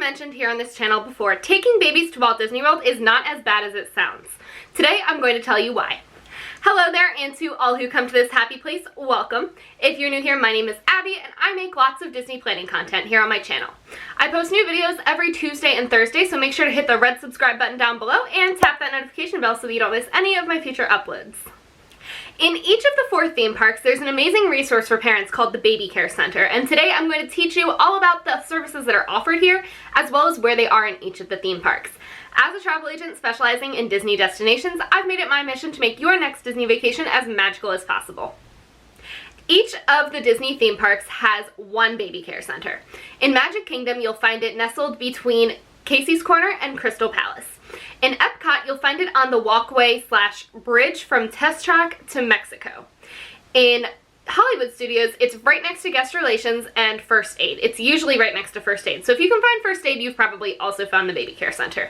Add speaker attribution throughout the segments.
Speaker 1: mentioned here on this channel before, taking babies to Walt Disney World is not as bad as it sounds. Today I'm going to tell you why. Hello there, and to all who come to this happy place, welcome. If you're new here, my name is Abby and I make lots of Disney planning content here on my channel. I post new videos every Tuesday and Thursday, so make sure to hit the red subscribe button down below and tap that notification bell so that you don't miss any of my future uploads. In each of the 4 theme parks, there's an amazing resource for parents called the Baby Care Center, and today I'm going to teach you all about the services that are offered here, as well as where they are in each of the theme parks. As a travel agent specializing in Disney destinations, I've made it my mission to make your next Disney vacation as magical as possible. Each of the Disney theme parks has one Baby Care Center. In Magic Kingdom, you'll find it nestled between Casey's Corner and Crystal Palace. In Epcot, you'll find it on the walkway/bridge from Test Track to Mexico. In Hollywood Studios, it's right next to Guest Relations and First Aid. It's usually right next to First Aid. So if you can find First Aid, you've probably also found the Baby Care Center.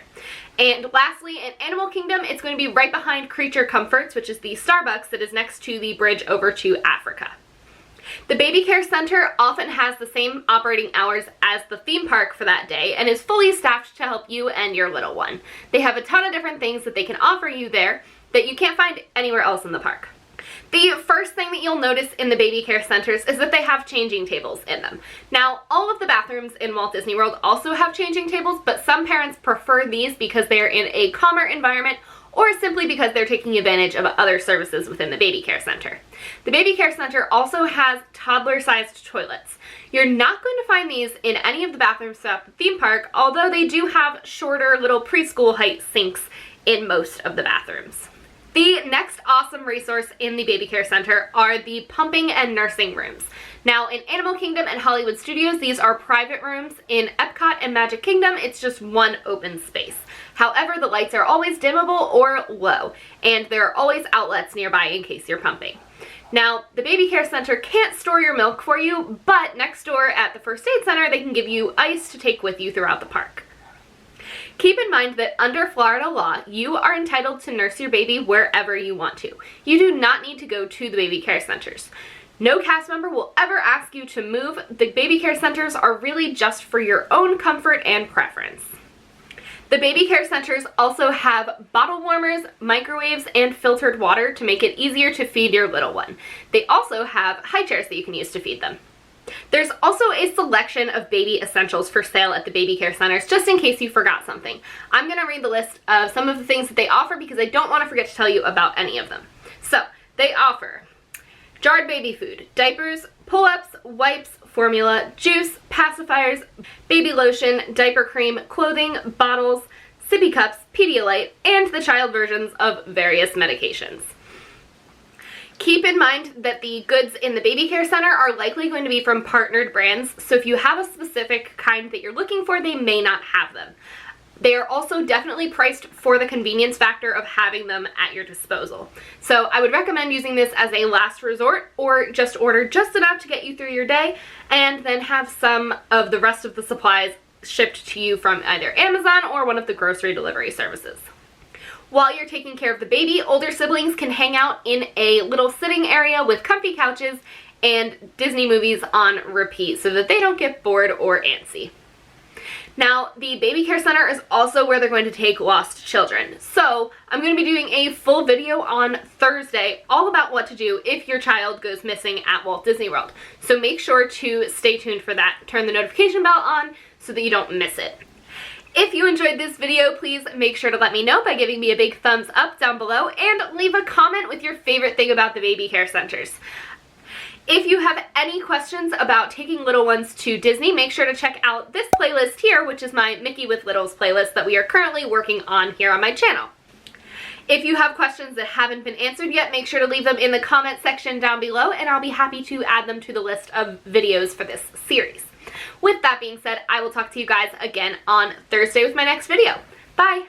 Speaker 1: And lastly, in Animal Kingdom, it's going to be right behind Creature Comforts, which is the Starbucks that is next to the bridge over to Africa. The Baby Care Center often has the same operating hours as the theme park for that day and is fully staffed to help you and your little one. They have a ton of different things that they can offer you there that you can't find anywhere else in the park. The first thing that you'll notice in the Baby Care Centers is that they have changing tables in them. Now, all of the bathrooms in Walt Disney World also have changing tables, but some parents prefer these because they're in a calmer environment or simply because they're taking advantage of other services within the Baby Care Center. The Baby Care Center also has toddler-sized toilets. You're not going to find these in any of the bathrooms throughout the theme park, although they do have shorter little preschool height sinks in most of the bathrooms. The next awesome resource in the Baby Care Center are the pumping and nursing rooms. Now, in Animal Kingdom and Hollywood Studios, these are private rooms. In Epcot and Magic Kingdom, it's just one open space. However, the lights are always dimmable or low, and there are always outlets nearby in case you're pumping. Now, the Baby Care Center can't store your milk for you, but next door at the First Aid Center, they can give you ice to take with you throughout the park. Keep in mind that under Florida law, you are entitled to nurse your baby wherever you want to. You do not need to go to the Baby Care Centers. No cast member will ever ask you to move. The Baby Care Centers are really just for your own comfort and preference. The Baby Care Centers also have bottle warmers, microwaves, and filtered water to make it easier to feed your little one. They also have high chairs that you can use to feed them. There's also a selection of baby essentials for sale at the Baby Care Centers, just in case you forgot something. I'm going to read the list of some of the things that they offer because I don't want to forget to tell you about any of them. So, they offer jarred baby food, diapers, pull-ups, wipes, formula, juice, pacifiers, baby lotion, diaper cream, clothing, bottles, sippy cups, Pedialyte, and the child versions of various medications. Keep in mind that the goods in the Baby Care Center are likely going to be from partnered brands, so if you have a specific kind that you're looking for, they may not have them. They are also definitely priced for the convenience factor of having them at your disposal. So I would recommend using this as a last resort, or just order just enough to get you through your day and then have some of the rest of the supplies shipped to you from either Amazon or one of the grocery delivery services. While you're taking care of the baby, older siblings can hang out in a little sitting area with comfy couches and Disney movies on repeat so that they don't get bored or antsy. Now, the Baby Care Center is also where they're going to take lost children. So, I'm going to be doing a full video on Thursday all about what to do if your child goes missing at Walt Disney World. So make sure to stay tuned for that. Turn the notification bell on so that you don't miss it. If you enjoyed this video, please make sure to let me know by giving me a big thumbs up down below and leave a comment with your favorite thing about the Baby Care Centers. If you have any questions about taking little ones to Disney, make sure to check out this playlist here, which is my Mickey with Littles playlist that we are currently working on here on my channel. If you have questions that haven't been answered yet, make sure to leave them in the comment section down below, and I'll be happy to add them to the list of videos for this series. With that being said, I will talk to you guys again on Thursday with my next video. Bye!